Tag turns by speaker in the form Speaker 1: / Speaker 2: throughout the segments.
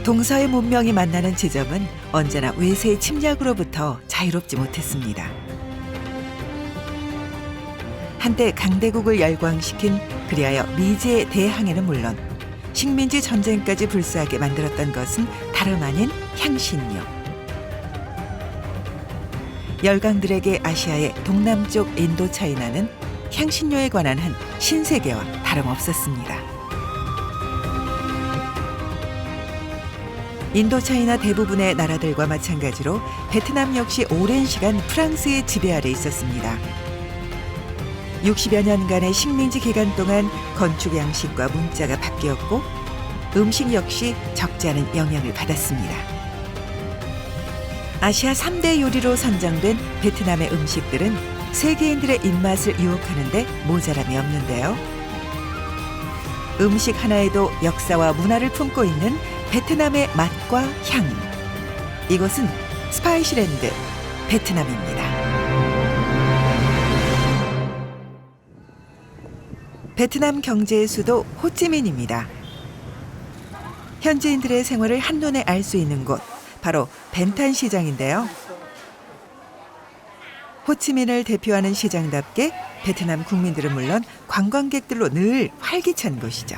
Speaker 1: 동서의 문명이 만나는 지점은 언제나 외세의 침략으로부터 자유롭지 못했습니다. 한때 강대국을 열광시킨 그리하여 미지의 대항해는 물론 식민지 전쟁까지 불사하게 만들었던 것은 다름 아닌 향신료. 열강들에게 아시아의 동남쪽 인도차이나는 향신료에 관한 한 신세계와 다름없었습니다. 인도차이나 대부분의 나라들과 마찬가지로 베트남 역시 오랜 시간 프랑스의 지배 아래 있었습니다. 60여 년간의 식민지 기간 동안 건축 양식과 문자가 바뀌었고 음식 역시 적지 않은 영향을 받았습니다. 아시아 3대 요리로 선정된 베트남의 음식들은 세계인들의 입맛을 유혹하는 데 모자람이 없는데요. 음식 하나에도 역사와 문화를 품고 있는 베트남의 맛과 향. 이곳은 스파이시랜드 베트남입니다. 베트남 경제의 수도 호찌민입니다. 현지인들의 생활을 한눈에 알 수 있는 곳, 바로 벤탄 시장인데요. 호치민을 대표하는 시장답게 베트남 국민들은 물론 관광객들로 늘 활기찬 곳이죠.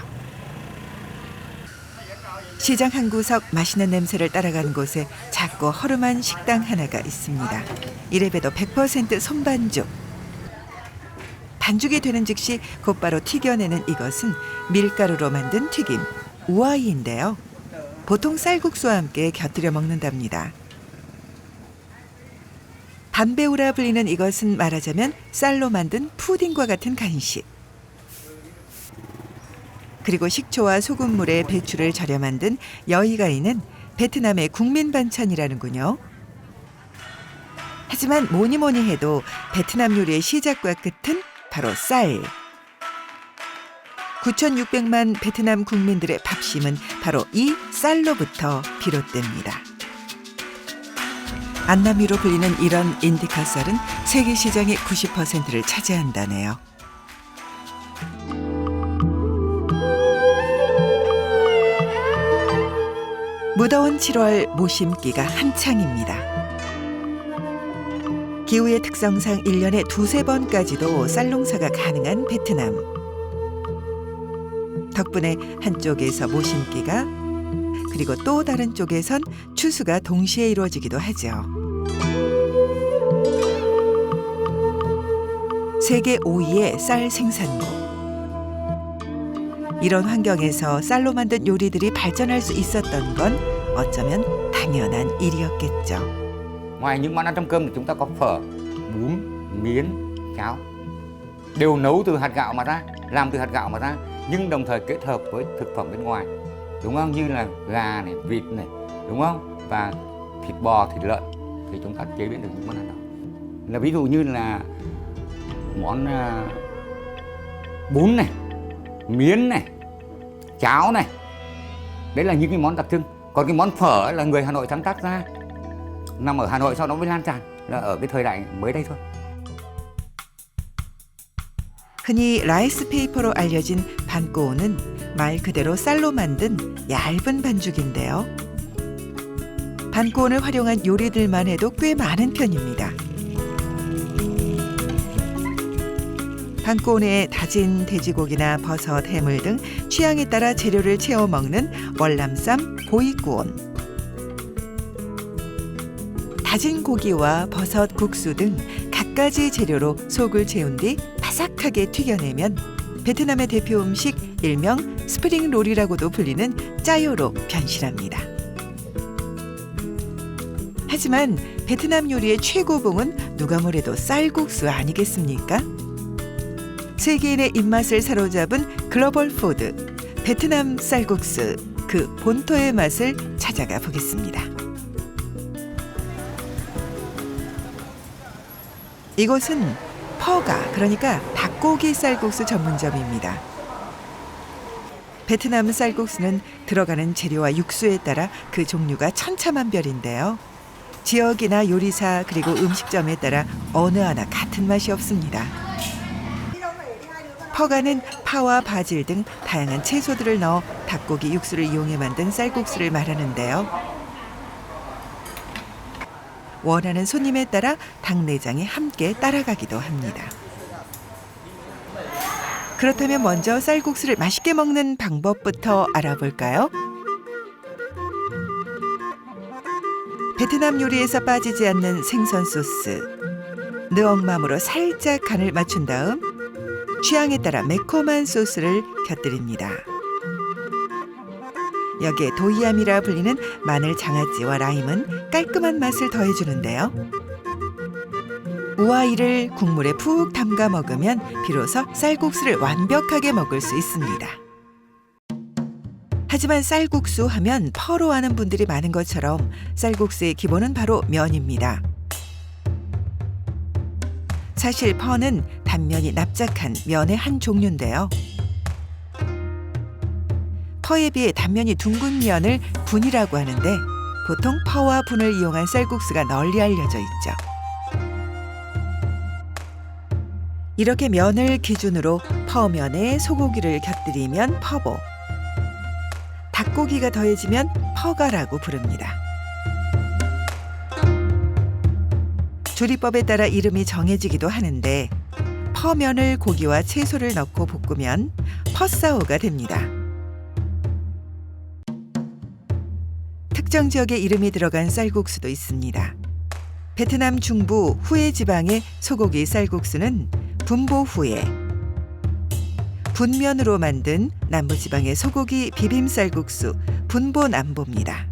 Speaker 1: 시장 한 구석 맛있는 냄새를 따라간 곳에 작고 허름한 식당 하나가 있습니다. 이래봬도 100% 손반죽. 반죽이 되는 즉시 곧바로 튀겨내는 이것은 밀가루로 만든 튀김, 우아이인데요. 보통 쌀국수와 함께 곁들여 먹는답니다. 반배우라 불리는 이것은 말하자면 쌀로 만든 푸딩과 같은 간식. 그리고 식초와 소금물에 배추를 절여 만든 여이가이는 베트남의 국민 반찬이라는군요. 하지만 뭐니 해도 베트남 요리의 시작과 끝은 바로 쌀. 9,600만 베트남 국민들의 밥심은 바로 이 쌀로부터 비롯됩니다. 안남이로 불리는 이런 인디카 쌀은 세계 시장의 90%를 차지한다네요. 무더운 7월 모심기가 한창입니다. 기후의 특성상 1년에 2~3번까지도 쌀농사가 가능한 베트남. 덕분에 한쪽에서 모심기가 그리고 또 다른 쪽에선 추수가 동시에 이루어지기도 하죠. 세계 5위의 쌀 생산국. 이런 환경에서 쌀로 만든 요리들이 발전할 수 있었던 건 어쩌면 당연한 일이었겠죠.
Speaker 2: Ngoài những món ăn trong cơm thì chúng ta có phở, bún, miến, cháo đều nấu từ hạt gạo mà ra, làm từ hạt gạo mà ra, nhưng đồng thời kết hợp với thực phẩm bên ngoài, đúng không? Như là gà này, vịt này, đúng không? Và thịt bò, thịt lợn thì chúng ta chế biến được những món ăn đó. Là ví dụ như là món bún này, miến này, cháo này, đấy là những cái món đặc trưng. Còn cái món phở là người Hà Nội sáng tác ra, nằm ở Hà Nội sau đó mới lan tràn, là ở cái thời đại mới đây thôi.
Speaker 1: 흔히 라이스 페이퍼로 알려진 반꼬우는 말 그대로 쌀로 만든 얇은 반죽인데요. 반꼬우를 활용한 요리들만 해도 꽤 많은 편입니다. 반꼬우 내에 다진 돼지고기나 버섯, 해물 등 취향에 따라 재료를 채워 먹는 월남쌈 보이꾸온. 다진 고기와 버섯, 국수 등 갖가지 재료로 속을 채운 뒤 바삭하게 튀겨내면 베트남의 대표 음식 일명 스프링 롤이라고도 불리는 짜요로 변신합니다. 하지만 베트남 요리의 최고봉은 누가 뭐래도 쌀국수 아니겠습니까? 세계인의 입맛을 사로잡은 글로벌 푸드 베트남 쌀국수, 그 본토의 맛을 찾아가 보겠습니다. 이곳은 퍼가, 그러니까 닭고기 쌀국수 전문점입니다. 베트남 쌀국수는 들어가는 재료와 육수에 따라 그 종류가 천차만별인데요. 지역이나 요리사 그리고 음식점에 따라 어느 하나 같은 맛이 없습니다. 퍼가는 파와 바질 등 다양한 채소들을 넣어 닭고기 육수를 이용해 만든 쌀국수를 말하는데요. 원하는 손님에 따라 닭 내장이 함께 따라가기도 합니다. 그렇다면 먼저 쌀국수를 맛있게 먹는 방법부터 알아볼까요? 베트남 요리에서 빠지지 않는 생선 소스. 느엉맘으로 살짝 간을 맞춘 다음 취향에 따라 매콤한 소스를 곁들입니다. 여기에 도이암이라 불리는 마늘 장아찌와 라임은 깔끔한 맛을 더해주는데요. 우아이를 국물에 푹 담가 먹으면 비로소 쌀국수를 완벽하게 먹을 수 있습니다. 하지만 쌀국수 하면 퍼로 아는 분들이 많은 것처럼 쌀국수의 기본은 바로 면입니다. 사실 퍼는 단면이 납작한 면의 한 종류인데요. 퍼에 비해 단면이 둥근 면을 분이라고 하는데 보통 퍼와 분을 이용한 쌀국수가 널리 알려져 있죠. 이렇게 면을 기준으로 퍼면에 소고기를 곁들이면 퍼보, 닭고기가 더해지면 퍼가라고 부릅니다. 조리법에 따라 이름이 정해지기도 하는데 퍼면을 고기와 채소를 넣고 볶으면 퍼싸오가 됩니다. 특정 지역의 이름이 들어간 쌀국수도 있습니다. 베트남 중부 후에 지방의 소고기 쌀국수는 분보 후에, 분면으로 만든 남부지방의 소고기 비빔 쌀국수 분보 남보입니다.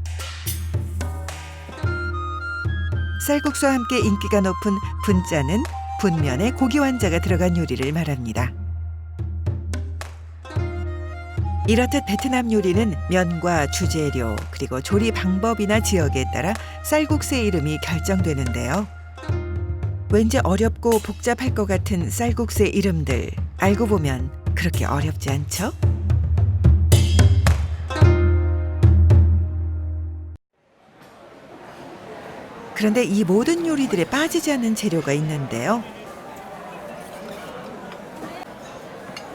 Speaker 1: 쌀국수와 함께 인기가 높은 분짜는 분면에 고기 완자가 들어간 요리를 말합니다. 이렇듯 베트남 요리는 면과 주재료 그리고 조리 방법이나 지역에 따라 쌀국수의 이름이 결정되는데요. 왠지 어렵고 복잡할 것 같은 쌀국수의 이름들 알고 보면 그렇게 어렵지 않죠? 그런데 이 모든 요리들에 빠지지 않는 재료가 있는데요.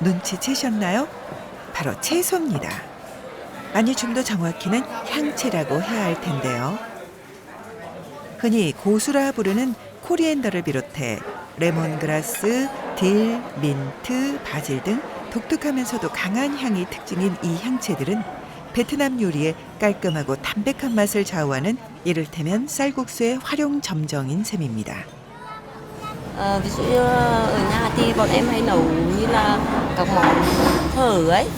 Speaker 1: 눈치채셨나요? 바로 채소입니다. 아니 좀 더 정확히는 향채라고 해야 할 텐데요. 흔히 고수라 부르는 코리앤더를 비롯해 레몬그라스, 딜, 민트, 바질 등 독특하면서도 강한 향이 특징인 이 향채들은 베트남 요리의 깔끔하고 담백한 맛을 좌우하는 이를테면 쌀국수의 활용 점정인 셈입니다.
Speaker 3: Ví dụ như ở nhà thì bọn em hay nấu như là các món phở ấy,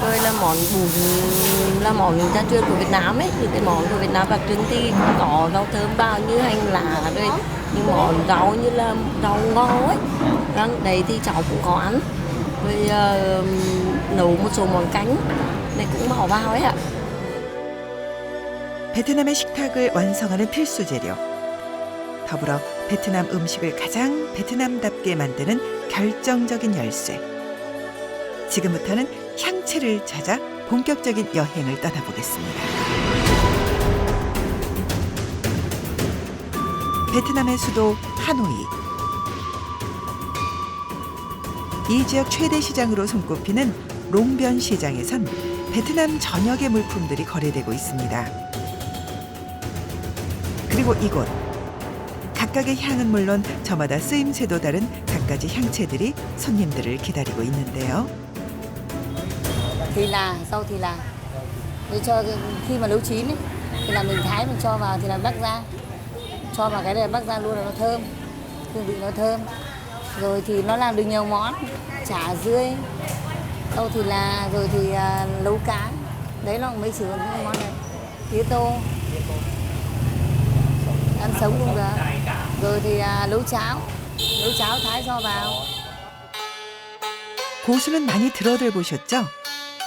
Speaker 3: rồi là món bún là món gia truyền của Việt Nam ấy, những cái món của Việt Nam đặc trưng thì cũng có rau thơm vào như hành lá, rồi những món rau như là rau ngò ấy, đấy thì cháu cũng có ăn, rồi nấu một số món canh này cũng bỏ vào ấy ạ.
Speaker 1: 베트남의 식탁을 완성하는 필수 재료. 더불어 베트남 음식을 가장 베트남답게 만드는 결정적인 열쇠. 지금부터는 향채를 찾아 본격적인 여행을 떠나보겠습니다. 베트남의 수도 하노이. 이 지역 최대 시장으로 손꼽히는 롱변 시장에선 베트남 전역의 물품들이 거래되고 있습니다. 그리고 이곳. 각각의 향은 물론 저마다 쓰임새도 다른 갖가지 향채들이 손님들을 기다리고 있는데요.
Speaker 4: Thì là rau thì là để cho khi mà nấu chín ấy, thì là mình thái mình cho vào thì là bắc ra, cho vào cái này bắc ra luôn là nó thơm, hương vị nó thơm. Rồi thì nó làm được nhiều món, chả dươi, rau thì là, rồi thì nấu cá, đấy là mấy sử dụng những món này, tía tô, ăn sống cũng được. Rồi thì nấu cháo thái cho vào.
Speaker 1: 고수는 많이 들어들 보셨죠?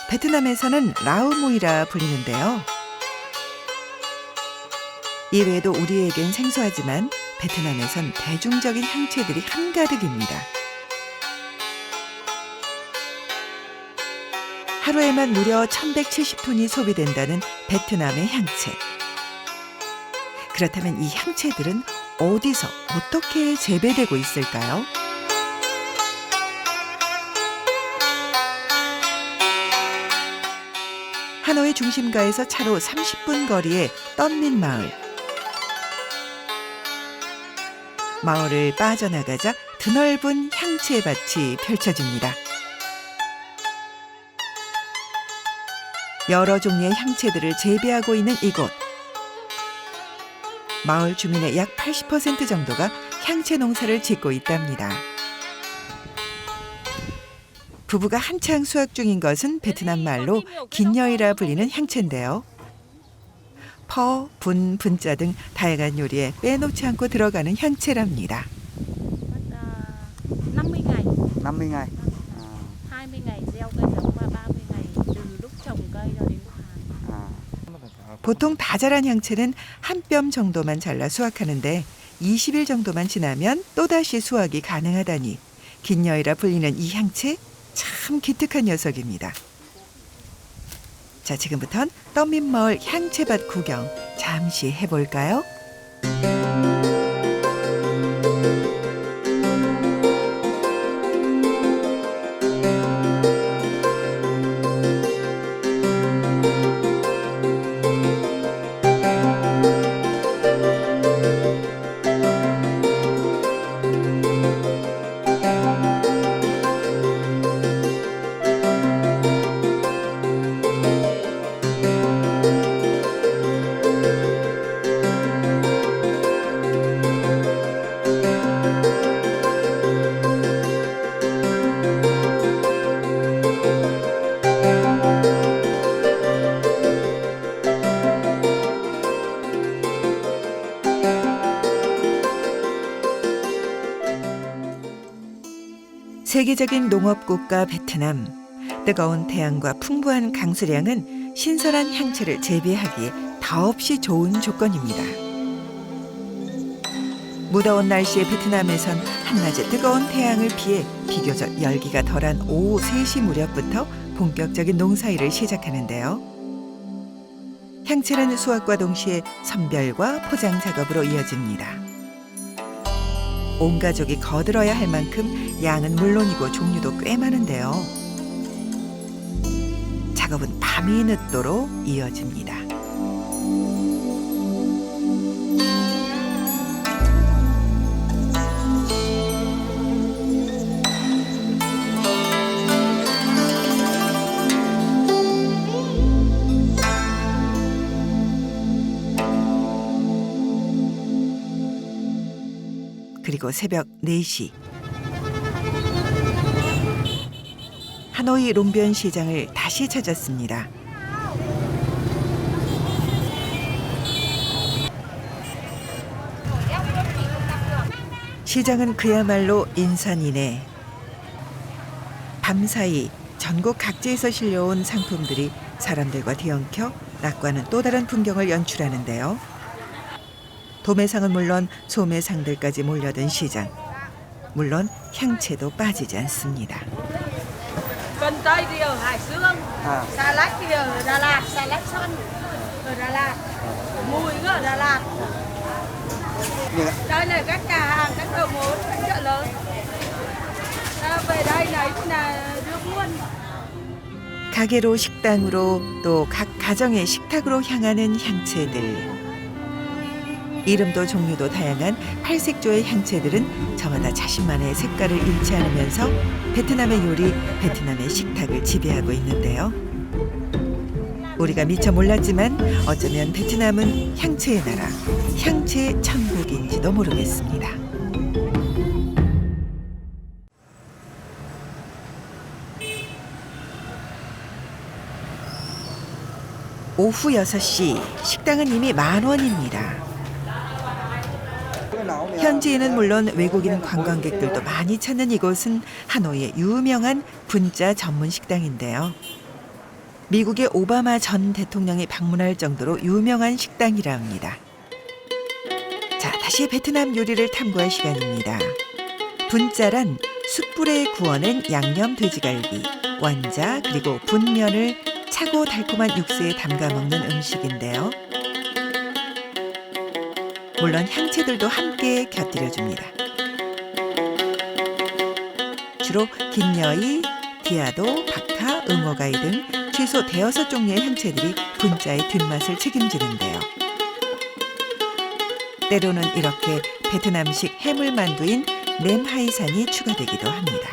Speaker 1: 베트남에서는 라우무이라 불리는데요. 이외에도 우리에겐 생소하지만 베트남에선 대중적인 향채들이 한가득입니다. 하루에만 무려 1170톤이 소비된다는 베트남의 향채. 그렇다면 이 향채들은 어디서 어떻게 재배되고 있을까요? 하노이 중심가에서 차로 30분 거리의 떤민 마을. 마을을 빠져나가자 드넓은 향채밭이 펼쳐집니다. 여러 종류의 향채들을 재배하고 있는 이곳. 마을 주민의 약 80% 정도가 향채 농사를 짓고 있답니다. 부부가 한창 수확 중인 것은 베트남 말로 긴여이라 불리는 향채인데요. 퍼, 분, 분짜 등 다양한 요리에 빼놓지 않고 들어가는 향채랍니다.
Speaker 5: 50 ngày,
Speaker 6: 50 ngày.
Speaker 5: 20 ngày gieo cây giống và 30 ngày từ lúc trồng cây cho đến thu hái.
Speaker 1: 보통 다 자란 향채는 한 뼘 정도만 잘라 수확하는데 20일 정도만 지나면 또다시 수확이 가능하다니 긴여이라 불리는 이 향채 참 기특한 녀석입니다. 자, 지금부턴 떤민마을 향채밭 구경 잠시 해볼까요? 세계적인 농업국가 베트남. 뜨거운 태양과 풍부한 강수량은 신선한 향채를 재배하기에 더없이 좋은 조건입니다. 무더운 날씨의 베트남에선 한낮의 뜨거운 태양을 피해 비교적 열기가 덜한 오후 3시 무렵부터 본격적인 농사일을 시작하는데요. 향채는 수확과 동시에 선별과 포장 작업으로 이어집니다. 온 가족이 거들어야 할 만큼 양은 물론이고 종류도 꽤 많은데요. 작업은 밤이 늦도록 이어집니다. 그리고 새벽 4시. 하노이 롱변 시장을 다시 찾았습니다. 시장은 그야말로 인산이네. 밤사이 전국 각지에서 실려온 상품들이 사람들과 뒤엉켜 낮과는 또 다른 풍경을 연출하는데요. 도매상은 물론 소매상들까지 몰려든 시장. 물론 향채도 빠지지 않습니다.
Speaker 5: Cần tây thì ở Hải Dương, xà lách thì ở Đà Lạt, xà lách xoăn ở Đà Lạt, mùi cũng ở Đà Lạt. Đây là các nhà hàng, các đầu mối, các chợ lớn. Về đây lấy là đưa buôn.
Speaker 1: 가게로 식당으로 또 각 가정의 식탁으로 향하는 향채들. 이름도 종류도 다양한 8색조의 향채들은 저마다 자신만의 색깔을 잃지 않으면서 베트남의 요리, 베트남의 식탁을 지배하고 있는데요. 우리가 미처 몰랐지만 어쩌면 베트남은 향채의 나라, 향채의 천국인지도 모르겠습니다. 오후 6시, 식당은 이미 10,000원입니다. 현지인은 물론 외국인 관광객들도 많이 찾는 이곳은 하노이의 유명한 분짜 전문 식당인데요. 미국의 오바마 전 대통령이 방문할 정도로 유명한 식당이라 합니다. 자, 다시 베트남 요리를 탐구할 시간입니다. 분짜란 숯불에 구워낸 양념 돼지갈비, 완자 그리고 분면을 차고 달콤한 육수에 담가 먹는 음식인데요. 물론 향채들도 함께 곁들여줍니다. 주로 긴여이, 디아도, 박타, 응어가이 등 최소 대여섯 종류의 향채들이 분짜의 뒷맛을 책임지는데요. 때로는 이렇게 베트남식 해물만두인 nem hải 산이 추가되기도 합니다.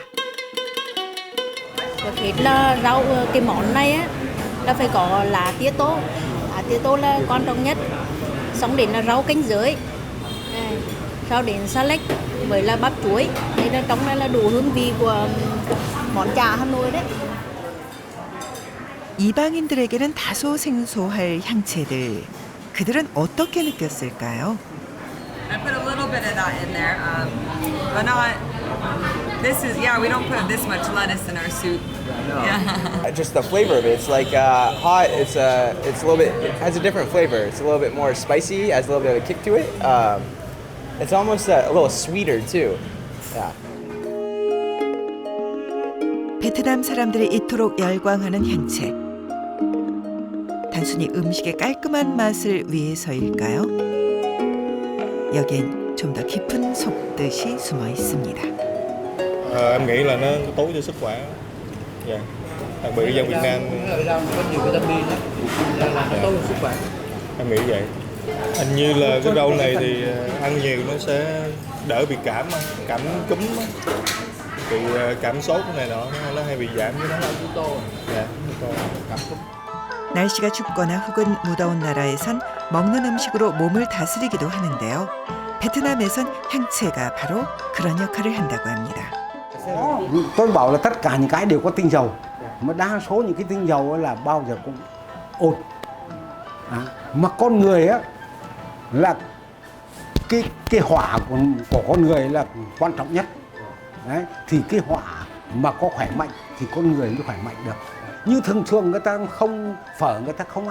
Speaker 3: Thịt là rau cái món này á là phải có lá tía tô. Lá tía tô là quan trọng nhất. Xong đến là rau canh dưới. Sau đến salad với là bắp chuối. Đây là trong đây là đủ hương vị của món chả Hà Nội đấy.
Speaker 1: 이방인들에게는 다소 생소할 향채들. 그들은 어떻게 느꼈을까요?
Speaker 6: I put a little bit of that in there, but not. This is we don't put this much lettuce in our soup. Yeah.
Speaker 7: Just the flavor of it. It's like hot. It's a little bit. It has a different flavor. It's a little bit more spicy. Has a little bit of a kick to it. It's almost a little sweeter too. Yeah.
Speaker 1: 베트남 사람들이 이토록 열광하는 향채. 단순히 음식의 깔끔한 맛을 위해서일까요? 여기엔 좀 더 깊은 속뜻이 숨어 있습니다.
Speaker 8: Em nghĩ là nó tốt cho sức khỏe. Dạ. Đặc biệt dân Việt Nam
Speaker 9: có nhiều vitamin đó, làm tốt cho sức khỏe.
Speaker 8: em nghĩ vậy. Hình như là cái rau này thì ăn nhiều nó sẽ đỡ bị cảm cúm á. Bị cảm sốt cái này nọ nó hay bị giảm cái đó. Dạ. cảm cúm.
Speaker 1: 날씨가 춥거나 혹은 무더운 나라에선 먹는 음식으로 몸을 다스리기도 하는데요. 베트남에선 향채가 바로 그런 역할을 한다고 합니다.
Speaker 10: Tôi bảo là tất cả những cái đều có tinh dầu, mà đa số những cái tinh dầu là bao giờ cũng ổn. Mà con người á là cái hỏa của con người là quan trọng nhất. Đấy, thì cái hỏa mà có khỏe mạnh thì con người mới khỏe mạnh được. Như thường người ta không phở, người ta không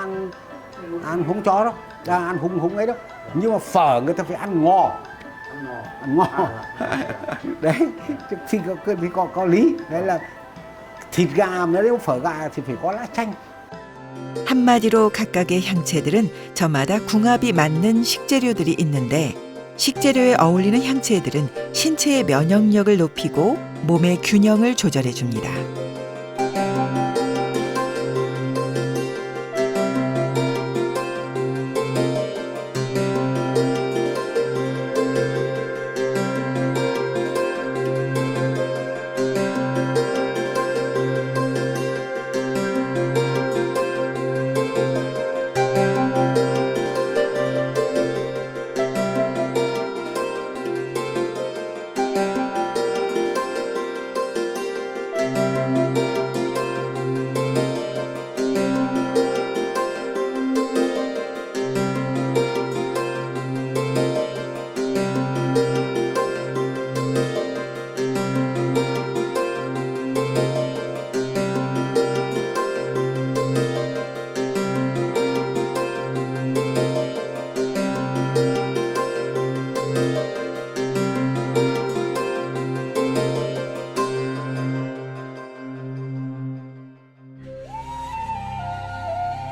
Speaker 10: ăn húng chó đâu, ăn húng ấy đâu. Nhưng mà phở người ta phải ăn ngò. Đấy thì có lý. Đấy là thịt gà mà nếu phở gà thì phải có lá chanh.
Speaker 1: 한마디로 각각의 향채들은 저마다 궁합이 맞는 식재료들이 있는데 식재료에 어울리는 향채들은 신체의 면역력을 높이고 몸의 균형을 조절해 줍니다.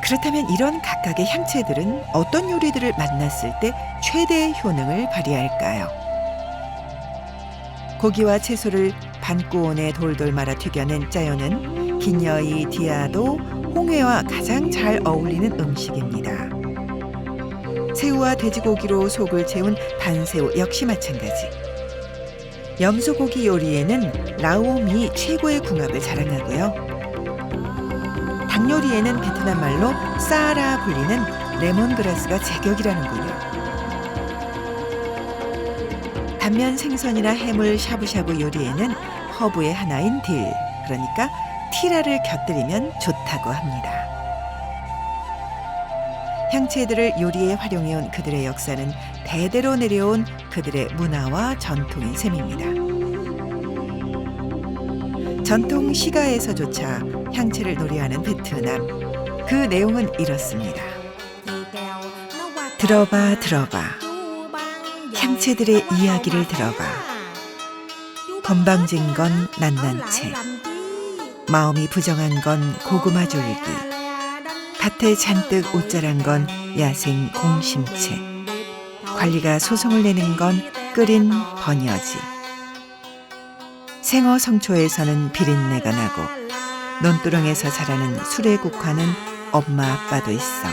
Speaker 1: 그렇다면 이런 각각의 향채들은 어떤 요리들을 만났을 때 최대의 효능을 발휘할까요? 고기와 채소를 반고온에 돌돌 말아 튀겨낸 짜요는 긴여이 디아도 홍회와 가장 잘 어울리는 음식입니다. 새우와 돼지고기로 속을 채운 반새우 역시 마찬가지. 염소고기 요리에는 라오미 최고의 궁합을 자랑하고요. 닭 요리에는 베트남 말로 싸라 불리는 레몬그라스가 제격이라는군요. 반면 생선이나 해물 샤브샤브 요리에는 허브의 하나인 딜, 그러니까 티라를 곁들이면 좋다고 합니다. 향채들을 요리에 활용해온 그들의 역사는 대대로 내려온 그들의 문화와 전통인 셈입니다. 전통 시가에서조차 향채를 놀이하는 베트남. 그 내용은 이렇습니다. 들어봐, 들어봐. 향채들의 이야기를 들어봐. 건방진 건 낱낱채. 마음이 부정한 건 고구마 줄기. 밭에 잔뜩 옷자란 건 야생 공심채. 관리가 소송을 내는 건 끓인 번여지. 생어 성초에서는 비린내가 나고 논두렁에서 자라는 수레국화는 엄마 아빠도 있어.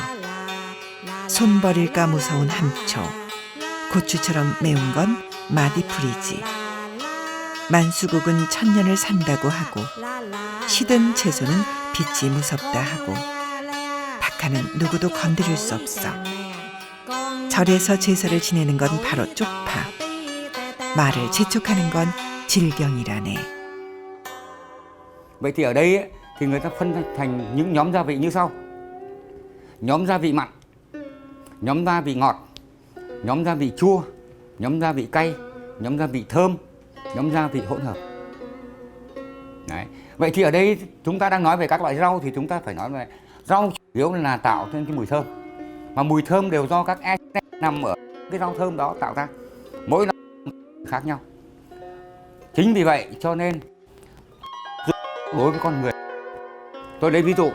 Speaker 1: 손 버릴까 무서운 함초. 고추처럼 매운 건 마디풀이지. 만수국은 천년을 산다고 하고 시든 채소는 빛이 무섭다 하고 박하는 누구도 건드릴 수 없어. 절에서 제사를 지내는 건 바로 쪽파. 말을 재촉하는 건 질경이라네.
Speaker 2: Vậy thì ở đây ấy, thì người ta phân thành những nhóm gia vị như sau. Nhóm gia vị mặn, nhóm gia vị ngọt, nhóm gia vị chua, nhóm gia vị cay, nhóm gia vị thơm, nhóm gia vị hỗn hợp. Đấy. Vậy thì ở đây chúng ta đang nói về các loại rau thì chúng ta phải nói về rau chủ yếu là tạo nên cái mùi thơm. Mà mùi thơm đều do các acid nằm ở cái rau thơm đó tạo ra. Mỗi loại khác nhau. Chính vì vậy cho nên đối với con người, tôi lấy ví dụ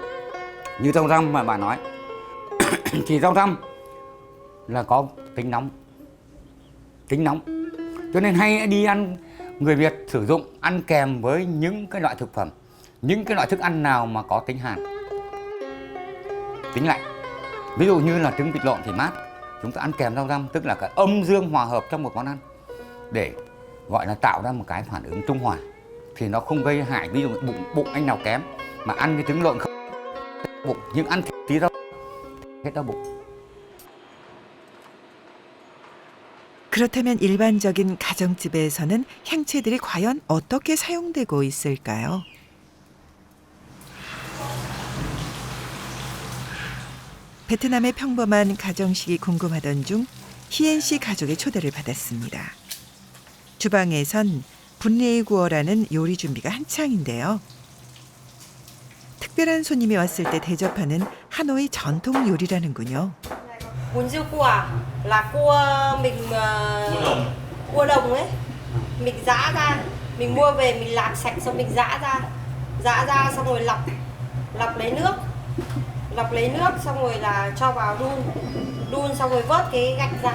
Speaker 2: như rau răm mà bà nói thì rau răm là có tính nóng, cho nên hay đi ăn, người Việt sử dụng ăn kèm với những cái loại thực phẩm, những cái loại thức ăn nào mà có tính hàn, tính lạnh. Ví dụ như là trứng vịt lộn thì mát, chúng ta ăn kèm rau răm, tức là cái âm dương hòa hợp trong một món ăn để gọi là tạo ra một cái phản ứng trung hòa thì nó không gây hại. Ví dụ bụng anh nào kém mà ăn cái trứng lộn không bụng, nhưng ăn tí rau hết đau bụng.
Speaker 1: 그렇다면 일반적인 가정집에서는 향채들이 과연 어떻게 사용되고 있을까요? 베트남의 평범한 가정식이 궁금하던 중 희엔 씨 가족의 초대를 받았습니다. 주방에선 분리의 구어라는 요리 준비가 한창인데요. 특별한 손님이 왔을 때 대접하는 하노이 전통 요리라는군요.
Speaker 3: Bún riêu cua là cua mình cua đồng ấy, mình giã ra, mình mua về mình làm sạch xong mình giã ra xong rồi lọc lấy nước xong rồi là cho vào đun xong rồi vớt cái gạch ra,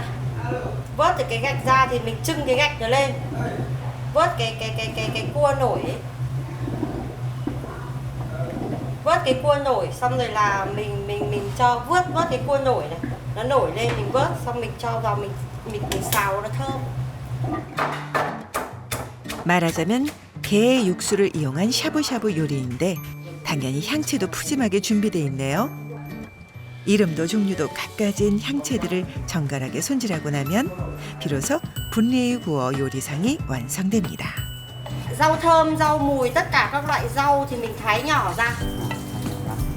Speaker 3: vớt từ cái gạch ra thì mình trưng cái gạch nó lên, vớt cái cua nổi ấy. Vớt cái cua nổi xong rồi là mình cho vớt cái cua nổi này, nó nổi lên mình vớt xong mình cho vào mình xào nó thơm.
Speaker 1: 말하자면 게 육수를 이용한 샤브샤브 요리인데 당연히 향채도 푸짐하게 준비돼 있네요. 이름도 종류도 갖가지인 향채들을 정갈하게 손질하고 나면 비로소 분리의 구어 요리상이 완성됩니다.
Speaker 3: Rau thơm, rau mùi, tất cả các loại rau thì mình thái nhỏ ra.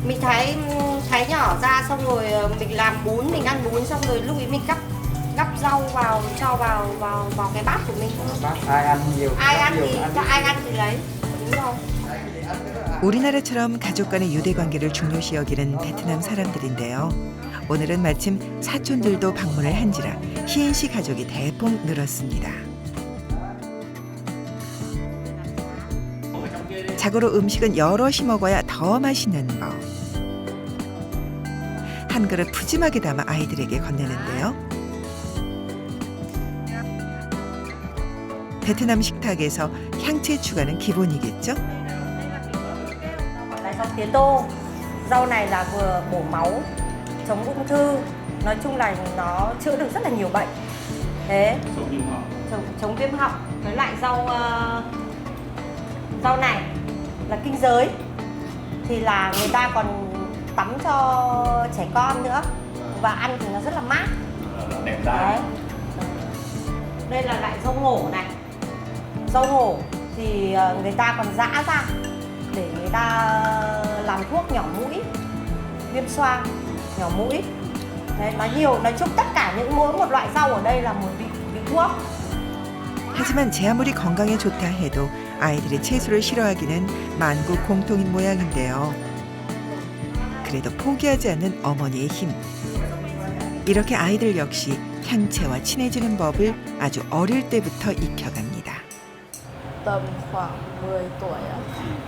Speaker 3: Mình thái nhỏ ra xong rồi mình làm bún, mình ăn bún xong rồi lúc ấy mình gắp rau vào, cho vào cái bát của mình.
Speaker 7: Ai ăn nhiều.
Speaker 3: Ai ăn thì lấy. Đúng rồi.
Speaker 1: 우리나라처럼 가족 간의 유대 관계를 중요시 여기는 베트남 사람들인데요. 오늘은 마침 사촌들도 방문을 한지라 희엔 씨 가족이 대폭 늘었습니다. 자고로 음식은 여럿이 먹어야 더 맛있는 법. 한 그릇 푸짐하게 담아 아이들에게 건네는데요. 베트남 식탁에서 향채 추가는 기본이겠죠?
Speaker 3: Rau tía tô. Rau này là vừa bổ máu, chống ung thư. Nói chung là nó chữa được rất là nhiều bệnh. Thế, chống viêm họng. Với lại rau này là kinh giới. Thì là người ta còn tắm cho trẻ con nữa. Và ăn thì nó rất là mát.
Speaker 8: Đẹp da.
Speaker 3: Đây là loại rau ngổ này. Rau ngổ thì người ta còn giã ra để người ta làm thuốc nhỏ mũi, viêm xoang, nhỏ mũi. Đấy, nói chung tất cả mỗi một loại rau ở đây là một vị thuốc.
Speaker 1: 하지만 제 아무리 건강에 좋다 해도 아이들이 채소를 싫어하기는 만국 공통인 모양인데요. 그래도 포기하지 않는 어머니의 힘. 이렇게 아이들 역시 향채와 친해지는 법을 아주 어릴 때부터 익혀갑니다.
Speaker 11: Tầm khoảng 10 tuổi á.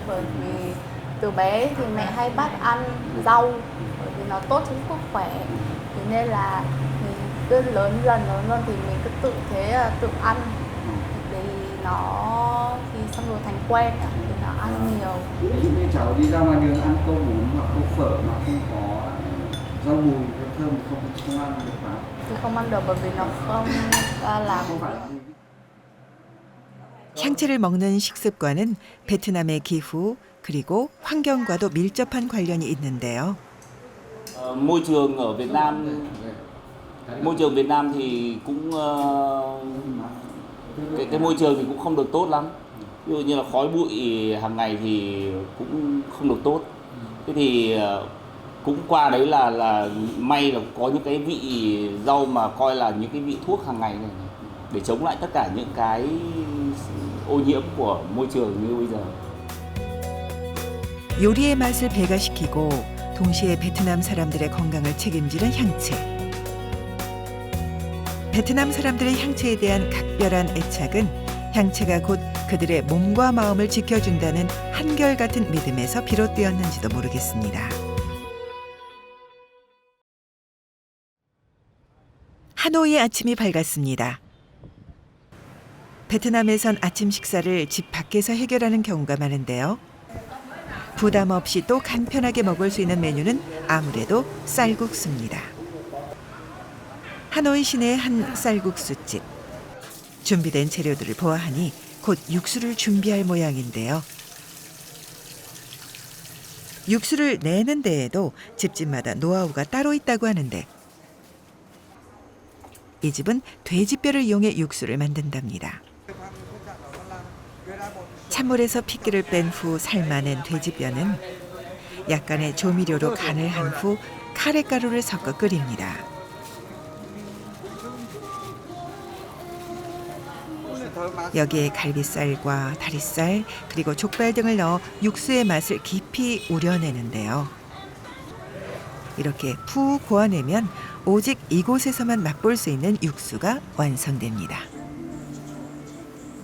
Speaker 11: Bởi vì từ bé thì mẹ hay bắt ăn rau bởi vì nó tốt cho sức khỏe. Thế nên là mình cứ lớn dần thì mình cứ tự ăn thì nó thì xong rồi thành quen. nó ăn nhiều.
Speaker 10: Bây cháu đi ra ngoài đường ăn tô bún hoặc tô phở mà không có rau mùi, rau thơm không ăn được hả?
Speaker 11: Thì không ăn được bởi vì nó không làm.
Speaker 1: 향채를 먹는 식습관은 베트남의 기후 그리고 환경과도 밀접한 관련이 있는데요.
Speaker 12: Môi trường ở Việt Nam, môi trường Việt Nam thì cũng cái môi trường thì cũng không được tốt lắm. Ví dụ như là khói bụi hàng ngày thì cũng không được tốt. Thế thì cũng qua đấy là may là có những cái vị rau mà coi là những cái vị thuốc hàng ngày này để chống lại tất cả những cái ô nhiễm của môi trường như bây giờ.
Speaker 1: 요리의 맛을 배가시키고 동시에 베트남 사람들의 건강을 책임지는 향채. 베트남 사람들의 향채에 대한 각별한 애착은 향채가 곧 그들의 몸과 마음을 지켜준다는 한결같은 믿음에서 비롯되었는지도 모르겠습니다. 하노이의 아침이 밝았습니다. 베트남에선 아침 식사를 집 밖에서 해결하는 경우가 많은데요. 부담 없이 또 간편하게 먹을 수 있는 메뉴는 아무래도 쌀국수입니다. 하노이 시내의 한 쌀국수집. 준비된 재료들을 보아하니 곧 육수를 준비할 모양인데요. 육수를 내는 데에도 집집마다 노하우가 따로 있다고 하는데 이 집은 돼지뼈를 이용해 육수를 만든답니다. 찬물에서 핏기를 뺀 후 삶아낸 돼지뼈는 약간의 조미료로 간을 한 후 카레가루를 섞어 끓입니다. 여기에 갈비살과 다리살 그리고 족발 등을 넣어 육수의 맛을 깊이 우려내는데요. 이렇게 푹 고아내면 오직 이곳에서만 맛볼 수 있는 육수가 완성됩니다.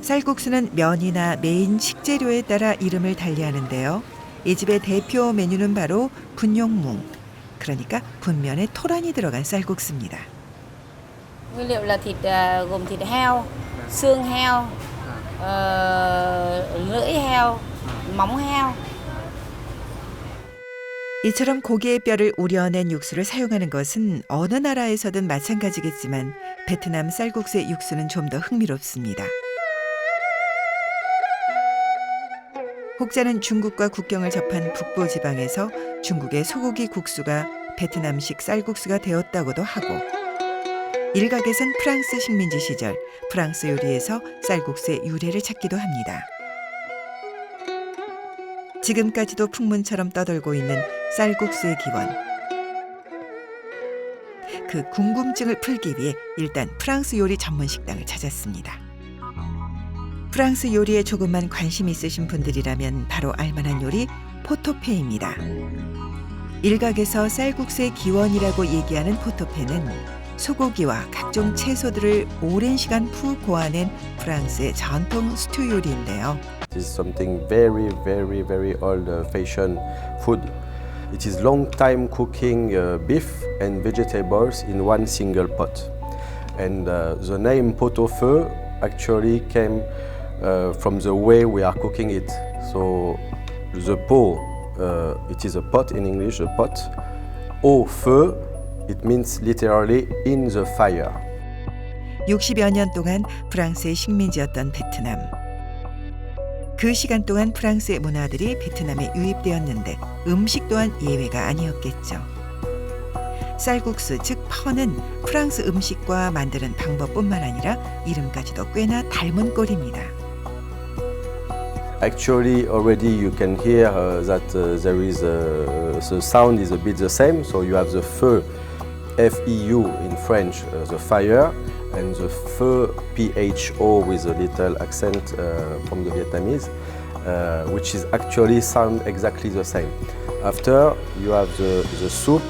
Speaker 1: 쌀국수는 면이나 메인 식재료에 따라 이름을 달리하는데요. 이 집의 대표 메뉴는 바로 분용뭉, 그러니까 분면에 토란이 들어간 쌀국수입니다.
Speaker 4: Nguyên liệu là thịt gồm thịt heo, xương heo, lưỡi heo, móng heo.
Speaker 1: 이처럼 고기의 뼈를 우려낸 육수를 사용하는 것은 어느 나라에서든 마찬가지겠지만 베트남 쌀국수의 육수는 좀 더 흥미롭습니다. 혹자는 중국과 국경을 접한 북부 지방에서 중국의 소고기 국수가 베트남식 쌀국수가 되었다고도 하고 일각에선 프랑스 식민지 시절 프랑스 요리에서 쌀국수의 유래를 찾기도 합니다. 지금까지도 풍문처럼 떠돌고 있는 쌀국수의 기원. 그 궁금증을 풀기 위해 일단 프랑스 요리 전문 식당을 찾았습니다. 프랑스 요리에 조금만 관심 있으신 분들이라면 바로 알만한 요리 포토페입니다. 일각에서 쌀국수의 기원이라고 얘기하는 포토페는 소고기와 각종 채소들을 오랜 시간 푹 고아낸 프랑스의 전통 스튜 요리인데요.
Speaker 13: It is something very, very, very old-fashioned food. It is long time cooking beef and vegetables in one single pot. And the name pot-au-feu actually came from the way we are cooking it. So the pot, it is a pot in English, a pot. Au feu, it means literally in the fire.
Speaker 1: 60여 년 동안 프랑스의 식민지였던 베트남. 그 시간 동안 프랑스의 문화들이 베트남에 유입되었는데 음식 또한 예외가 아니었겠죠. 쌀국수, 즉 펀은 프랑스 음식과 만드는 방법뿐만 아니라 이름까지도 꽤나 닮은 꼴입니다.
Speaker 13: Actually, already you can hear that there is the sound is a bit the same. So you have the feu, F-E-U in French, the fire, and the feu, P-H-O with a little accent from the Vietnamese, which is actually sound exactly the same. After you have the soup.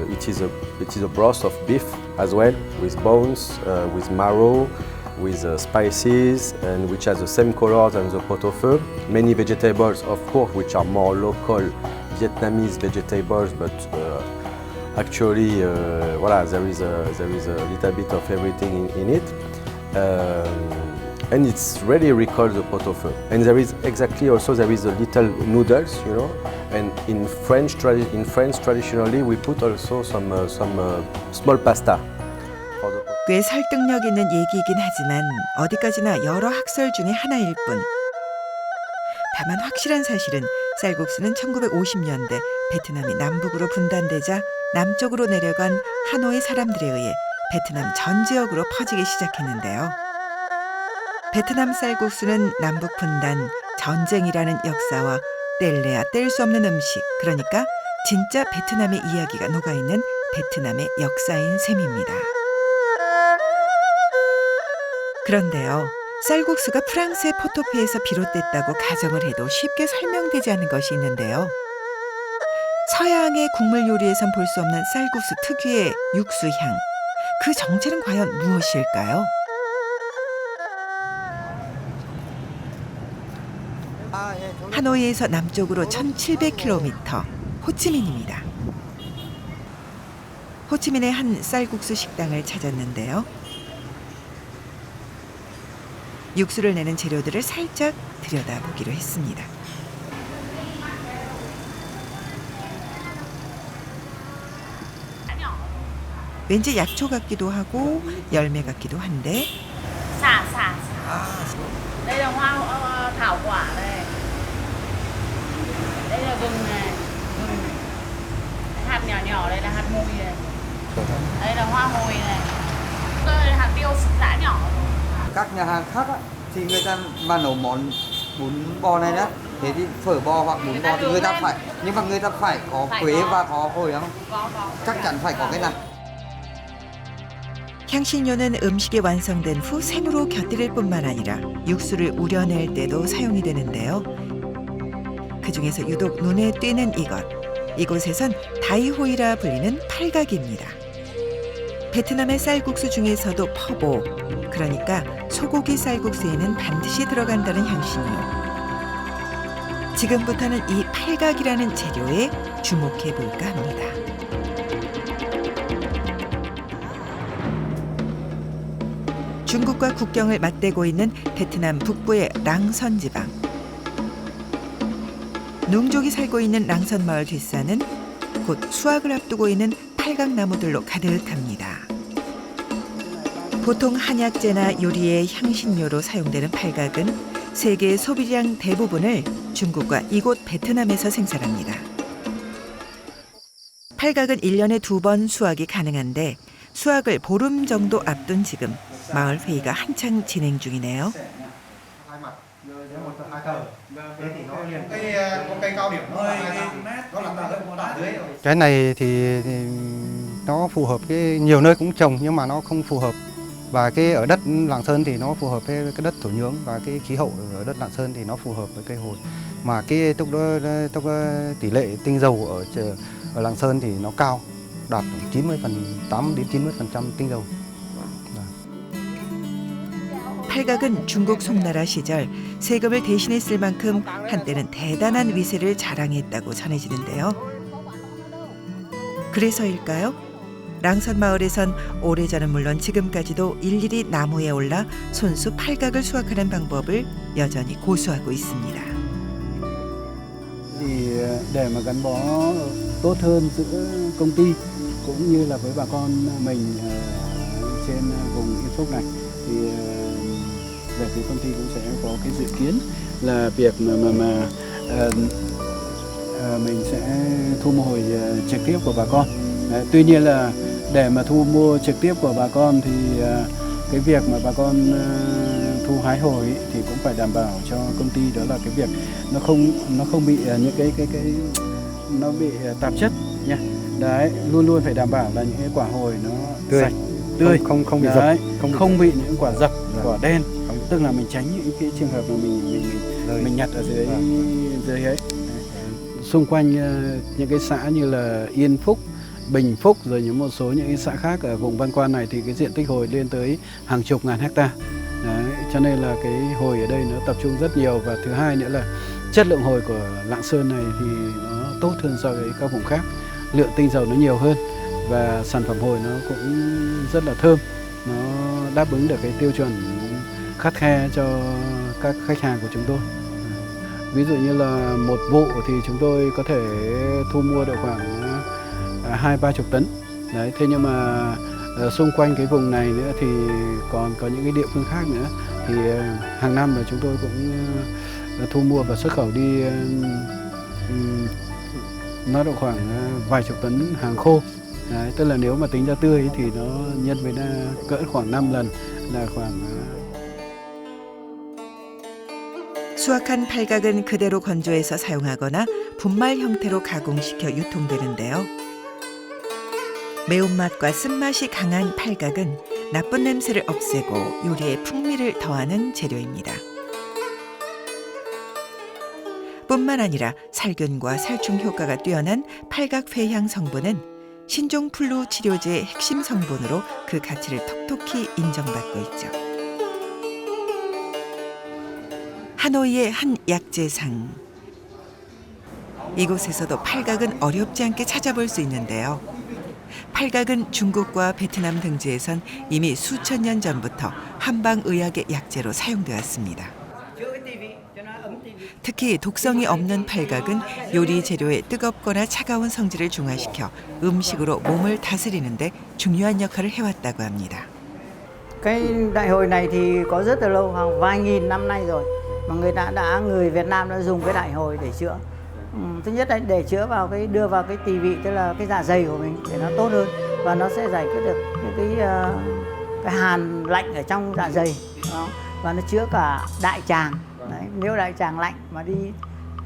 Speaker 13: It is a broth of beef as well, with bones, with marrow, with spices, and which has the same color than the pot-au-feu. Many vegetables, of course, which are more local Vietnamese vegetables, but actually, voilà, there is a little bit of everything in it. and it's really recalls the pot au feu. And there is exactly also there is a little noodles, you know. And in France traditionally we put also some small pasta. For the
Speaker 1: 꽤 설득력 있는 얘기이긴 하지만 어디까지나 여러 학설 중에 하나일 뿐. 다만 확실한 사실은 쌀국수는 1950년대 베트남이 남북으로 분단되자 남쪽으로 내려간 하노이 사람들에 의해 베트남 전 지역으로 퍼지기 시작했는데요. 베트남 쌀국수는 남북 분단, 전쟁이라는 역사와 뗄래야 뗄 수 없는 음식, 그러니까 진짜 베트남의 이야기가 녹아있는 베트남의 역사인 셈입니다. 그런데요, 쌀국수가 프랑스의 포토페에서 비롯됐다고 가정을 해도 쉽게 설명되지 않는 것이 있는데요. 서양의 국물 요리에선 볼 수 없는 쌀국수 특유의 육수향, 그 정체는 과연 무엇일까요? 하노이에서 남쪽으로 1700km, 호치민입니다. 호치민의 한 쌀국수 식당을 찾았는데요. 육수를 내는 재료들을 살짝 들여다보기로 했습니다. 왠지 약초 같기도 하고 열매 같기도 한데
Speaker 14: Đây là hoa thảo quả này. Đây là gừng này, gừng này. Hạt nhỏ nhỏ đây là hạt mùi này. Đây là hoa hồi này. Đây là hạt tiêu giã nhỏ.
Speaker 15: Các nhà hàng khác á, thì người ta mà nấu món bún bò này đó, thế thì phở bò hoặc bún bò thì người ta phải, nhưng mà người ta phải có quế và có hồi không? Chắc chắn phải có cái này.
Speaker 1: 향신료는 음식이 완성된 후 생으로 곁들일 뿐만 아니라 육수를 우려낼 때도 사용이 되는데요. 그중에서 유독 눈에 띄는 이곳에선 다이호이라 불리는 팔각입니다. 베트남의 쌀국수 중에서도 퍼보, 그러니까 소고기 쌀국수에는 반드시 들어간다는 향신료. 지금부터는 이 팔각이라는 재료에 주목해 볼까 합니다. 중국과 국경을 맞대고 있는 베트남 북부의 랑선 지방. 농족이 살고 있는 랑선 마을 뒷산은 곧 수확을 앞두고 있는 팔각나무들로 가득합니다. 보통 한약재나 요리의 향신료로 사용되는 팔각은 세계 소비량 대부분을 중국과 이곳 베트남에서 생산합니다. 팔각은 1년에 2번 수확이 가능한데 수확을 보름 정도 앞둔 지금 마을 회의가 한창 진행 중이네요.
Speaker 16: Cái này thì nó phù hợp cái nhiều nơi cũng trồng nhưng mà nó không phù hợp, và cái ở đất Lạng Sơn thì nó phù hợp với cái đất thổ nhưỡng, và cái khí hậu ở đất Lạng Sơn thì nó phù hợp với cây hồi, mà cái tốc tỷ lệ tinh dầu ở Lạng Sơn thì nó cao, đạt 8 đến 90% tinh dầu.
Speaker 1: 팔각은 중국 송나라 시절 세금을 대신해 쓸 만큼 한때는 대단한 위세를 자랑했다고 전해지는데요. 그래서일까요? 랑선 마을에선 오래전은 물론 지금까지도 일일이 나무에 올라 손수 팔각을 수확하는 방법을 여전히 고수하고 있습니다.
Speaker 10: Thì để mà gắn bó tốt hơn giữa công ty cũng như là với bà con mình trên vùng Yên Phúc này thì về phía công ty cũng sẽ có cái dự kiến là việc mình sẽ thu mua trực tiếp của bà con. Tuy nhiên là để mà thu mua trực tiếp của bà con thì cái việc mà bà con thu hái hồi thì cũng phải đảm bảo cho công ty, đó là cái việc nó không bị những cái nó bị tạp chất nha. Đấy, luôn luôn phải đảm bảo là những cái quả hồi nó sạch, tươi, không bị dập, không bị những quả dập, quả đen. Tức là mình tránh những cái trường hợp mà mình nhặt ở dưới ấy. Xung quanh những cái xã như là Yên Phúc, Bình Phúc rồi một số những cái xã khác ở vùng Văn Quan này thì cái diện tích hồi lên tới hàng chục ngàn hecta. Đấy, cho nên là cái hồi ở đây nó tập trung rất nhiều, và thứ hai nữa là chất lượng hồi của Lạng Sơn này thì nó tốt hơn so với các vùng khác. Lượng tinh dầu nó nhiều hơn và sản phẩm hồi nó cũng rất là thơm, nó đáp ứng được cái tiêu chuẩn
Speaker 17: khắt khe cho các khách hàng của chúng tôi. Ví dụ như là một vụ thì chúng tôi có thể thu mua được khoảng 20-30 tấn. Đấy, thế nhưng mà xung quanh cái vùng này nữa thì còn có những cái địa phương khác nữa thì hàng năm là chúng tôi cũng thu mua và xuất khẩu đi nó độ khoảng vài chục tấn hàng khô. Đấy, tức là nếu mà tính ra tươi thì nó nhân với cỡ khoảng 5 lần là khoảng.
Speaker 1: 수확한 팔각은 그대로 건조해서 사용하거나 분말 형태로 가공시켜 유통되는데요. 매운맛과 쓴맛이 강한 팔각은 나쁜 냄새를 없애고 요리에 풍미를 더하는 재료입니다. 뿐만 아니라 살균과 살충 효과가 뛰어난 팔각회향 성분은 신종플루 치료제의 핵심 성분으로 그 가치를 톡톡히 인정받고 있죠. 하노이의 한 약재상. 이곳에서도 팔각은 어렵지 않게 찾아볼 수 있는데요. 팔각은 중국과 베트남 등지에선 이미 수천 년 전부터 한방의학의 약재로 사용되었습니다. 특히 독성이 없는 팔각은 요리 재료의 뜨겁거나 차가운 성질을 중화시켜 음식으로 몸을 다스리는 데 중요한 역할을 해왔다고 합니다.
Speaker 18: Cái đại hội này thì có rất là lâu, hàng vài nghìn năm nay rồi. Mà người Việt Nam đã dùng cái đại hồi để chữa. Thứ nhất là để chữa vào đưa vào cái tỳ vị, tức là cái dạ dày của mình để nó tốt hơn và nó sẽ giải quyết được những cái hàn lạnh ở trong dạ dày. Đó. Và nó chữa cả đại tràng. Đấy, nếu đại tràng lạnh mà đi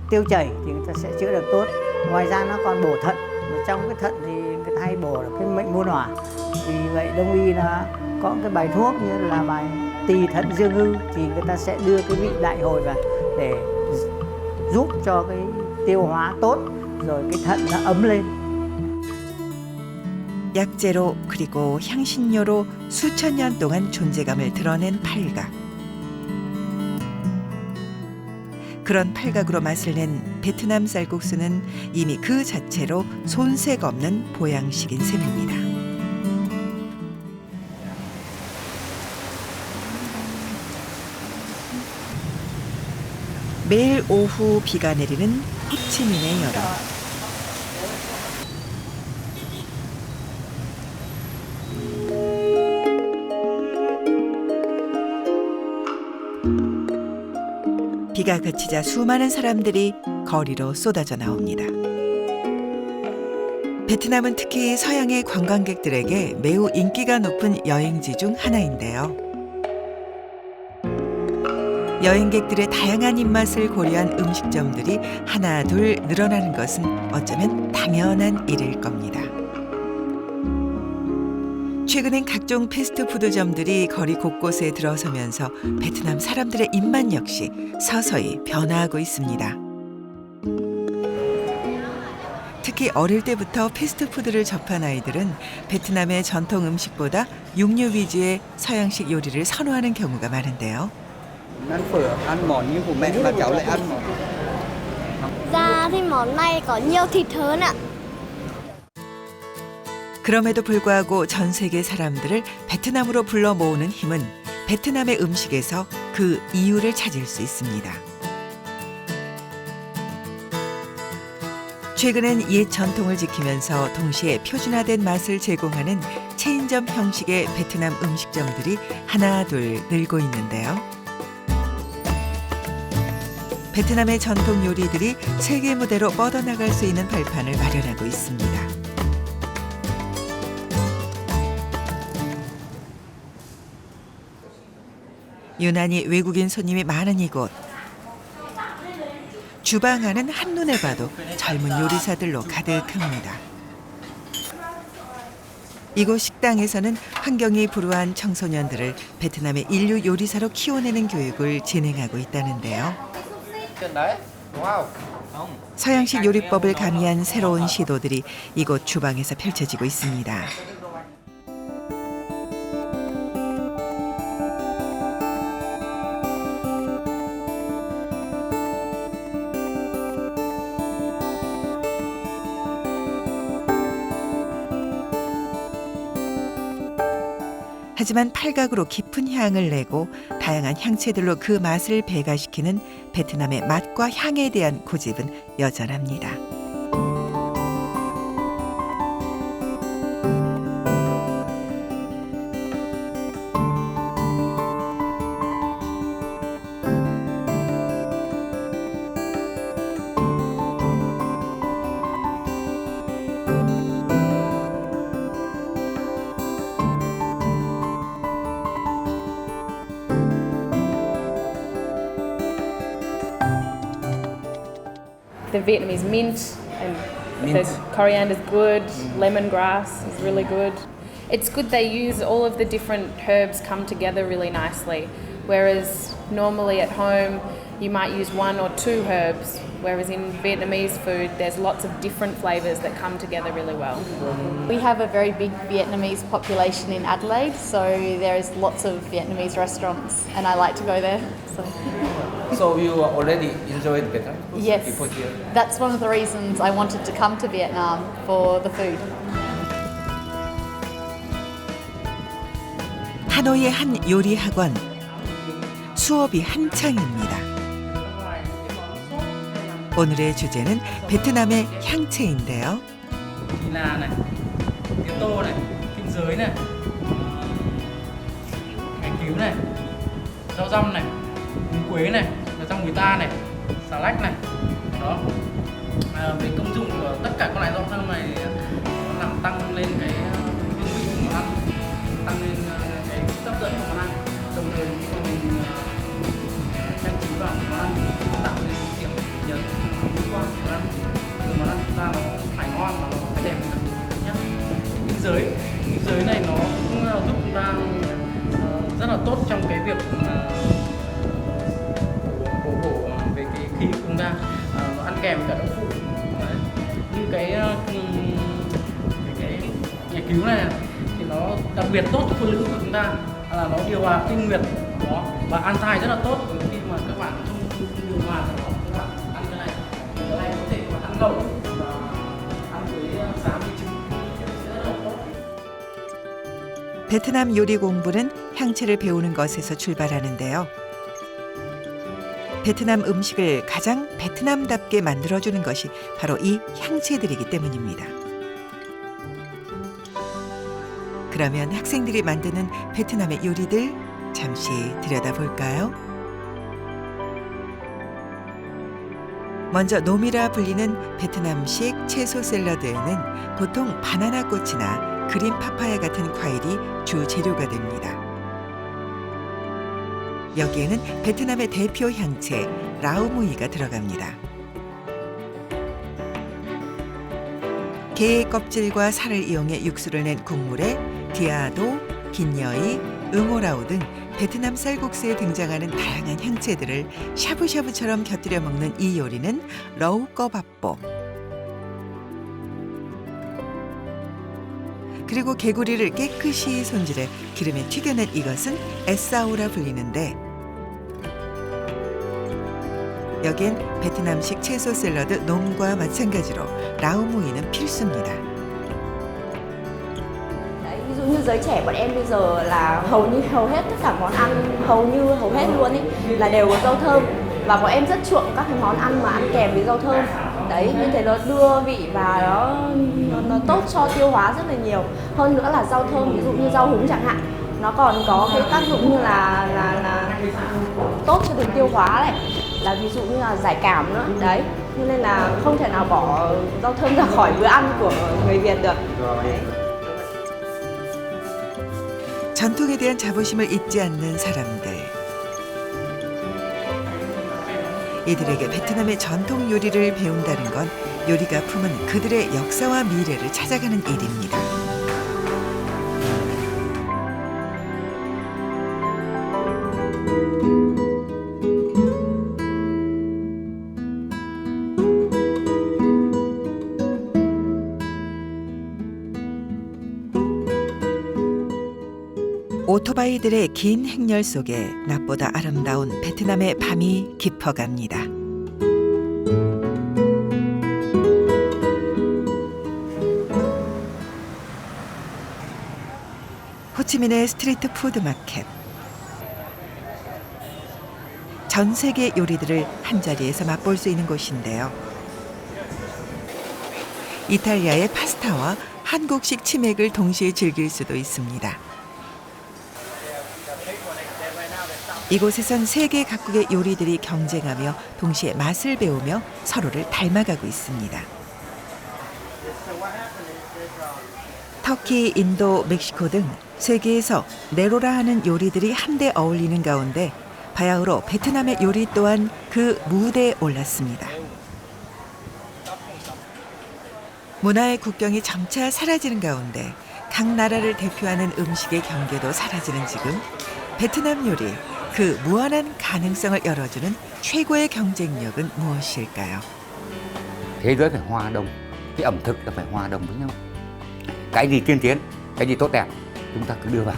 Speaker 18: tiêu chảy thì người ta sẽ chữa được tốt. Ngoài ra nó còn bổ thận. Và trong cái thận thì người ta hay bổ được cái mệnh môn hỏa. Vì vậy Đông y nó có cái bài thuốc như là bài tỳ thận dương hư thì người ta sẽ đưa cái vị đại hồi vào để giúp cho cái tiêu hóa tốt rồi cái thận nó ấm lên.
Speaker 1: 약재로 그리고 향신료로 수천 년 동안 존재감을 드러낸 팔각. 그런 팔각으로 맛을 낸 베트남 쌀국수는 이미 그 자체로 손색 없는 보양식인 셈입니다. 매일 오후 비가 내리는 호치민의 여름. 비가 그치자 수많은 사람들이 거리로 쏟아져 나옵니다. 베트남은 특히 서양의 관광객들에게 매우 인기가 높은 여행지 중 하나인데요. 여행객들의 다양한 입맛을 고려한 음식점들이 하나 둘 늘어나는 것은 어쩌면 당연한 일일 겁니다. 최근엔 각종 패스트푸드점들이 거리 곳곳에 들어서면서 베트남 사람들의 입맛 역시 서서히 변화하고 있습니다. 특히 어릴 때부터 패스트푸드를 접한 아이들은 베트남의 전통 음식보다 육류 위주의 서양식 요리를 선호하는 경우가 많은데요.
Speaker 15: Ăn phở, ăn món như của mẹ mà cháu lại ăn món.
Speaker 19: Ra thì món này có nhiều thịt hơn ạ.
Speaker 1: 그럼에도 불구하고 전 세계 사람들을 베트남으로 불러 모으는 힘은 베트남의 음식에서 그 이유를 찾을 수 있습니다. 최근엔 옛 전통을 지키면서 동시에 표준화된 맛을 제공하는 체인점 형식의 베트남 음식점들이 하나둘 늘고 있는데요. 베트남의 전통 요리들이 세계 무대로 뻗어나갈 수 있는 발판을 마련하고 있습니다. 유난히 외국인 손님이 많은 이곳. 주방 안은 한눈에 봐도 젊은 요리사들로 가득합니다. 이곳 식당에서는 환경이 불우한 청소년들을 베트남의 인류 요리사로 키워내는 교육을 진행하고 있다는데요. 서양식 요리법을 가미한 새로운 시도들이 이곳 주방에서 펼쳐지고 있습니다. 하지만 팔각으로 깊은 향을 내고 다양한 향채들로 그 맛을 배가시키는 베트남의 맛과 향에 대한 고집은 여전합니다.
Speaker 20: The Vietnamese mint and
Speaker 9: Mint.
Speaker 20: the coriander is good, lemongrass is really good. It's good they use all of the different herbs come together really nicely, whereas normally at home you might use one or two herbs, whereas in Vietnamese food there's lots of different flavours that come together really well.
Speaker 11: We have a very big Vietnamese population in Adelaide, so there's lots of Vietnamese restaurants and I like to go there.
Speaker 9: So you already enjoyed Vietnam
Speaker 11: Yes,
Speaker 9: before here?
Speaker 11: that's one of the reasons I wanted to come to Vietnam, for the food.
Speaker 1: 하노이의 한 요리 학원. 수업이 한창입니다. 오늘의 주제는 베트남의 향채인데요.
Speaker 9: Là này, tía tô này, kinh giới này, cải cứu này, rau răm này, húng quế này, rau người ta này, xà lách này. Đó. Về công dụng của tất cả các loại rau thơm này nó làm tăng lên cái hương vị của món ăn, tăng lên cái hấp dẫn của món ăn. Đồng thời khi mà mình trang trí vào món ăn tạo lên điểm nhấn mỹ quan của món ăn. Món ăn chúng ta nó phải ngon và nó phải đẹp nhé. Kinh giới này nó cũng giúp chúng ta rất là tốt trong cái việc bổ về cái khí của chúng ta, nó ăn kèm với cả đậu phụ. Đấy. Như cái nhà cứu này thì nó đặc biệt tốt cho phụ nữ của chúng ta, là nó điều hòa kinh nguyệt đó, và an thai rất là tốt khi mà các bạn không điều hòa thì các bạn ăn cái này có thể ăn ngầu và ăn với xám với trứng sẽ rất là tốt.
Speaker 1: 베트남 요리 공부는 향채를 배우는 것에서 출발하는데요. 베트남 음식을 가장 베트남답게 만들어주는 것이 바로 이 향채들이기 때문입니다. 그러면 학생들이 만드는 베트남의 요리들 잠시 들여다볼까요? 먼저 놈이라 불리는 베트남식 채소 샐러드에는 보통 바나나 꽃이나 그린 파파야 같은 과일이 주 재료가 됩니다. 여기에는 베트남의 대표 향채 라오무이가 들어갑니다. 게의 껍질과 살을 이용해 육수를 낸 국물에 디아도, 긴여이, 응오라오 등 베트남 쌀국수에 등장하는 다양한 향채들을 샤브샤브처럼 곁들여 먹는 이 요리는 러우꺼밥보. 그리고 개구리를 깨끗이 손질해 기름에 튀겨낸 이것은 에싸오라 불리는데, 여기엔 베트남식 채소 샐러드 놈과 마찬가지로 라오무이는 필수입니다.
Speaker 11: Ví dụ như giới trẻ bọn em bây giờ là hầu hết tất cả món ăn, hầu hết luôn ấy là đều có rau thơm, và bọn em rất chuộng các cái món ăn mà ăn kèm với rau thơm. Đấy, như thế nó đưa vị và nó tốt cho tiêu hóa rất là nhiều. Hơn nữa là rau thơm, ví dụ như rau húng chẳng hạn, nó còn có cái tác dụng như là tốt cho đường tiêu hóa này, là ví dụ như là giải cảm nữa. Đấy, cho nên là không thể nào bỏ rau thơm ra khỏi bữa ăn của người Việt được.
Speaker 1: 전통에 대한 자부심을 잊지 않는 사람들. 이들에게 베트남의 전통 요리를 배운다는 건 요리가 품은 그들의 역사와 미래를 찾아가는 일입니다. 오토바이들의 긴 행렬 속에 낮보다 아름다운 베트남의 밤이 깊어갑니다. 호치민의 스트리트 푸드 마켓. 전 세계 요리들을 한자리에서 맛볼 수 있는 곳인데요. 이탈리아의 파스타와 한국식 치맥을 동시에 즐길 수도 있습니다. 이곳에선 세계 각국의 요리들이 경쟁하며 동시에 맛을 배우며 서로를 닮아가고 있습니다. 터키, 인도, 멕시코 등 세계에서 네로라 하는 요리들이 한데 어울리는 가운데 바야흐로 베트남의 요리 또한 그 무대에 올랐습니다. 문화의 국경이 점차 사라지는 가운데 각 나라를 대표하는 음식의 경계도 사라지는 지금 베트남 요리, 그 무한한 가능성을 열어주는 최고의 경쟁력은 무엇일까요?
Speaker 2: Thế giới phải hòa đồng, cái ẩm thực là phải hòa đồng với nhau. Cái gì tiên tiến, cái gì tốt đẹp, chúng ta cứ đưa vào.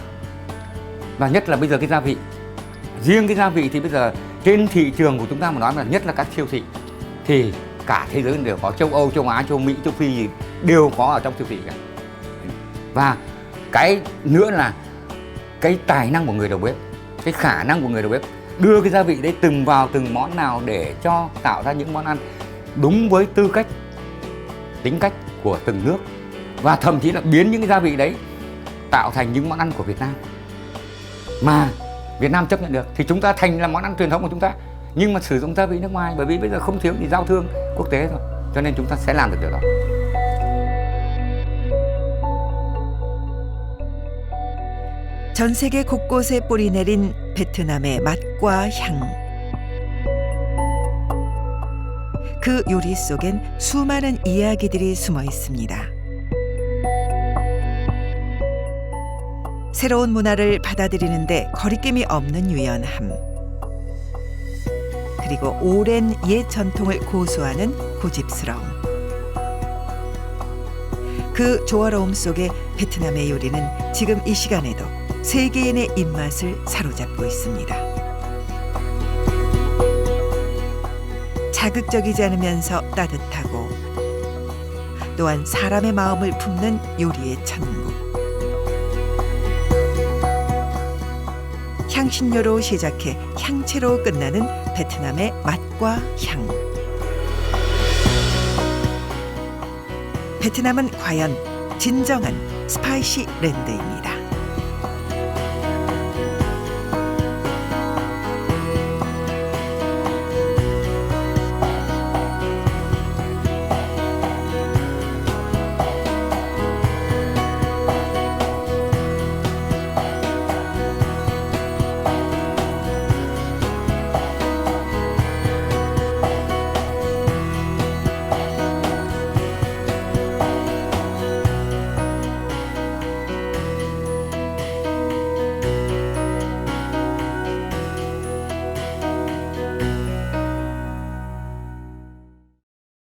Speaker 2: Và nhất là bây giờ cái gia vị. Riêng cái gia vị thì bây giờ trên thị trường của chúng ta mà nói là nhất là các siêu thị thì cả thế giới đều có, châu Âu, châu Á, châu Mỹ, châu Phi gì đều có ở trong siêu thị cả. Và cái nữa là cái tài năng của người đầu bếp, cái khả năng của người đầu bếp đưa cái gia vị đấy từng vào từng món nào để cho tạo ra những món ăn đúng với tư cách, tính cách của từng nước, và thậm chí là biến những cái gia vị đấy tạo thành những món ăn của Việt Nam mà Việt Nam chấp nhận được thì chúng ta thành là món ăn truyền thống của chúng ta, nhưng mà sử dụng gia vị nước ngoài, bởi vì bây giờ không thiếu gì giao thương quốc tế rồi, cho nên chúng ta sẽ làm được điều đó.
Speaker 1: 전 세계 곳곳에 뿌리 내린 베트남의 맛과 향. 그 요리 속엔 수많은 이야기들이 숨어 있습니다. 새로운 문화를 받아들이는데 거리낌이 없는 유연함. 그리고 오랜 옛 전통을 고수하는 고집스러움. 그 조화로움 속에 베트남의 요리는 지금 이 시간에도 세계인의 입맛을 사로잡고 있습니다. 자극적이지 않으면서 따뜻하고 또한 사람의 마음을 품는 요리의 천국. 향신료로 시작해 향채로 끝나는 베트남의 맛과 향. 베트남은 과연 진정한 스파이시 랜드입니다.